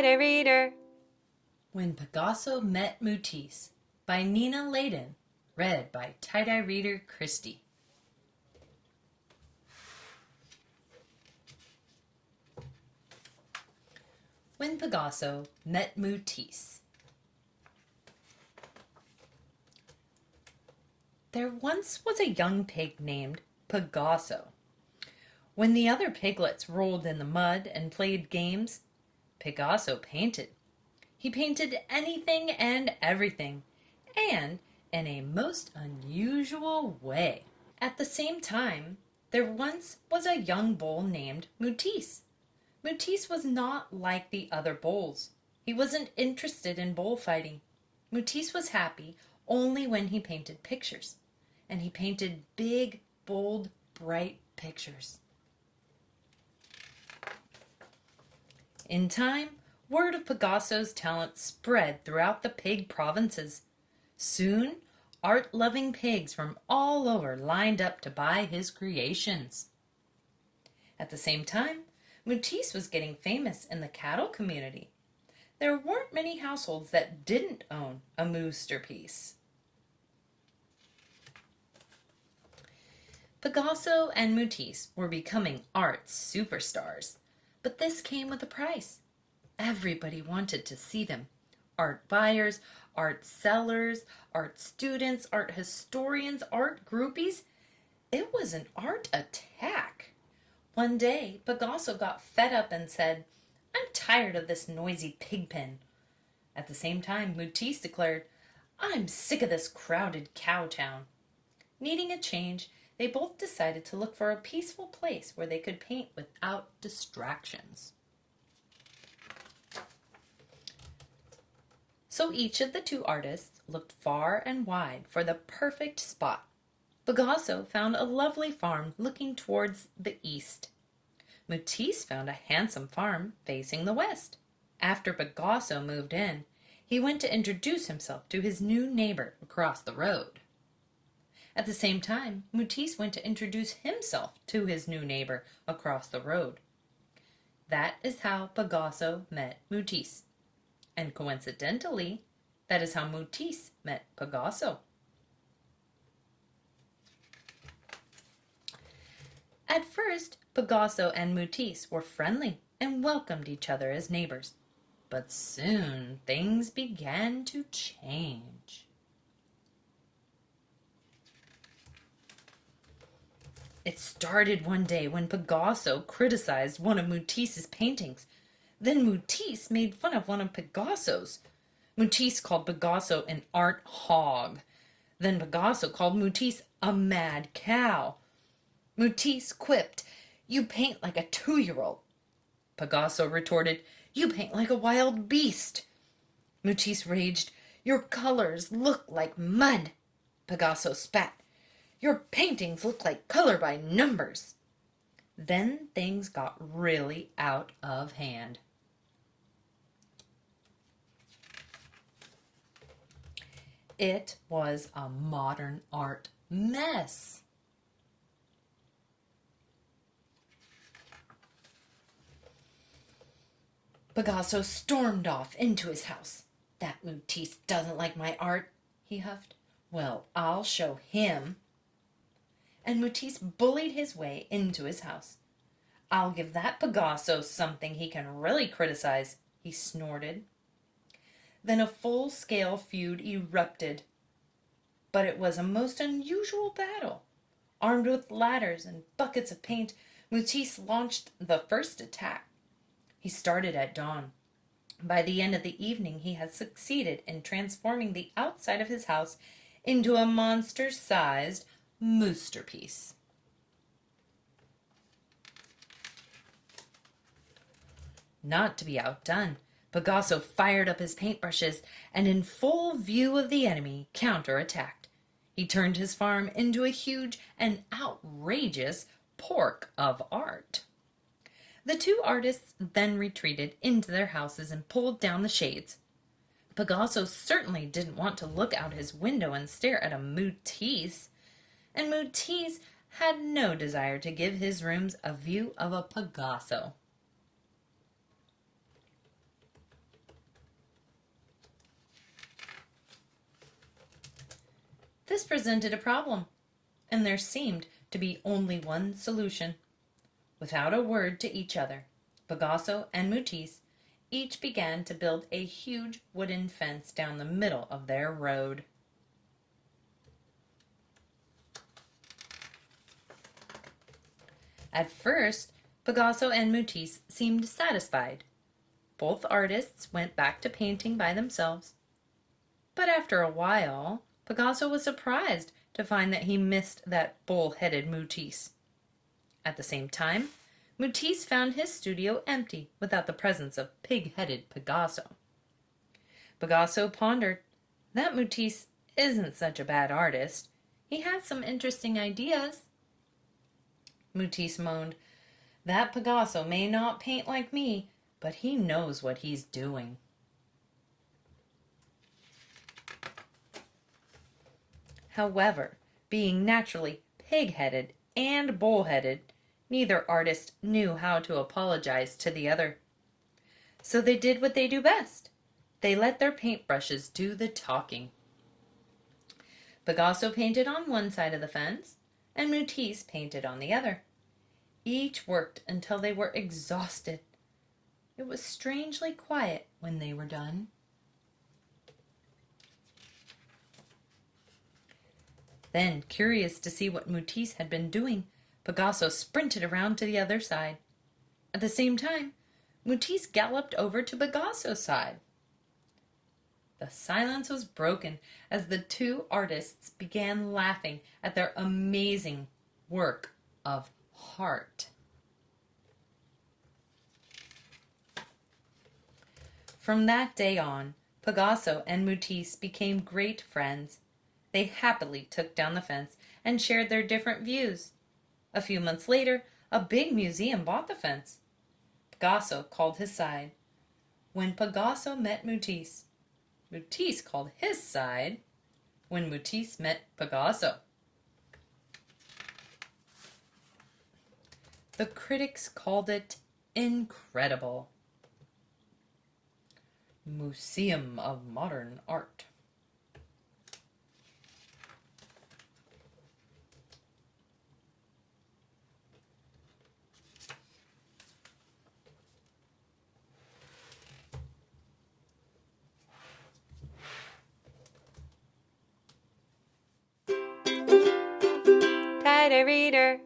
tie-dye reader. When Pigasso Met Mootisse by Nina Laden, read by tie-dye reader Kristie. When Pigasso Met Mootisse. There once was a young pig named Pigasso. When the other piglets rolled in the mud and played games, Pigasso painted. He painted anything and everything, and in a most unusual way. At the same time, there once was a young bull named Mootisse. Mootisse was not like the other bulls. He wasn't interested in bullfighting. Mootisse was happy only when he painted pictures, and he painted big, bold, bright pictures. In time, word of Pigasso's talent spread throughout the pig provinces. Soon, art-loving pigs from all over lined up to buy his creations. At the same time, Mootisse was getting famous in the cattle community. There weren't many households that didn't own a moosterpiece. Pigasso and Mootisse were becoming art superstars, but this came with a price. Everybody wanted to see them. Art buyers, art sellers, art students, art historians, art groupies. It was an art attack. One day, Pigasso got fed up and said, "I'm tired of this noisy pig pen." At the same time, Mootisse declared, "I'm sick of this crowded cow town." Needing a change, they both decided to look for a peaceful place where they could paint without distractions. So each of the two artists looked far and wide for the perfect spot. Pigasso found a lovely farm looking towards the east. Mootisse found a handsome farm facing the west. After Pigasso moved in, he went to introduce himself to his new neighbor across the road. At the same time, Mootisse went to introduce himself to his new neighbor across the road. That is how Pigasso met Mootisse. And coincidentally, that is how Mootisse met Pigasso. At first, Pigasso and Mootisse were friendly and welcomed each other as neighbors. But soon things began to change. It started one day when Pigasso criticized one of Mootisse's paintings. Then Mootisse made fun of one of Pigasso's. Mootisse called Pigasso an art hog. Then Pigasso called Mootisse a mad cow. Mootisse quipped, "You paint like a 2-year-old." Pigasso retorted, "You paint like a wild beast." Mootisse raged, "Your colors look like mud." Pigasso spat, "Your paintings look like color by numbers." Then things got really out of hand. It was a modern art mess. Pigasso stormed off into his house. "That Mootisse doesn't like my art," he huffed. "Well, I'll show him." And Mootisse bullied his way into his house. "I'll give that Pigasso something he can really criticize," he snorted. Then a full-scale feud erupted. But it was a most unusual battle. Armed with ladders and buckets of paint, Mootisse launched the first attack. He started at dawn. By the end of the evening, he had succeeded in transforming the outside of his house into a monster-sized moosterpiece. Not to be outdone, Pigasso fired up his paintbrushes and in full view of the enemy counterattacked. He turned his farm into a huge and outrageous pork of art. The two artists then retreated into their houses and pulled down the shades. Pigasso certainly didn't want to look out his window and stare at a Mootisse, and Mootisse had no desire to give his rooms a view of a Pigasso. This presented a problem, and there seemed to be only one solution. Without a word to each other, Pigasso and Mootisse each began to build a huge wooden fence down the middle of their road. At first, Pigasso and Mootisse seemed satisfied. Both artists went back to painting by themselves. But after a while, Pigasso was surprised to find that he missed that bull-headed Mootisse. At the same time, Mootisse found his studio empty without the presence of pig-headed Pigasso. Pigasso pondered, that Mootisse isn't such a bad artist. He has some interesting ideas. Mootisse moaned, that Pigasso may not paint like me, but he knows what he's doing. However, being naturally pig-headed and bull-headed, neither artist knew how to apologize to the other. So they did what they do best. They let their paintbrushes do the talking. Pigasso painted on one side of the fence, and Mootisse painted on the other. Each worked until they were exhausted. It was strangely quiet when they were done. Then, curious to see what Mootisse had been doing, Pigasso sprinted around to the other side. At the same time, Mootisse galloped over to Pigasso's side. The silence was broken as the two artists began laughing at their amazing work of heart. From that day on, Pigasso and Mootisse became great friends. They happily took down the fence and shared their different views. A few months later, a big museum bought the fence. Pigasso called his side. When Pigasso met Mootisse, Mootisse called his side when Mootisse met Pigasso. The critics called it incredible. Museum of Modern Art. Tighter reader.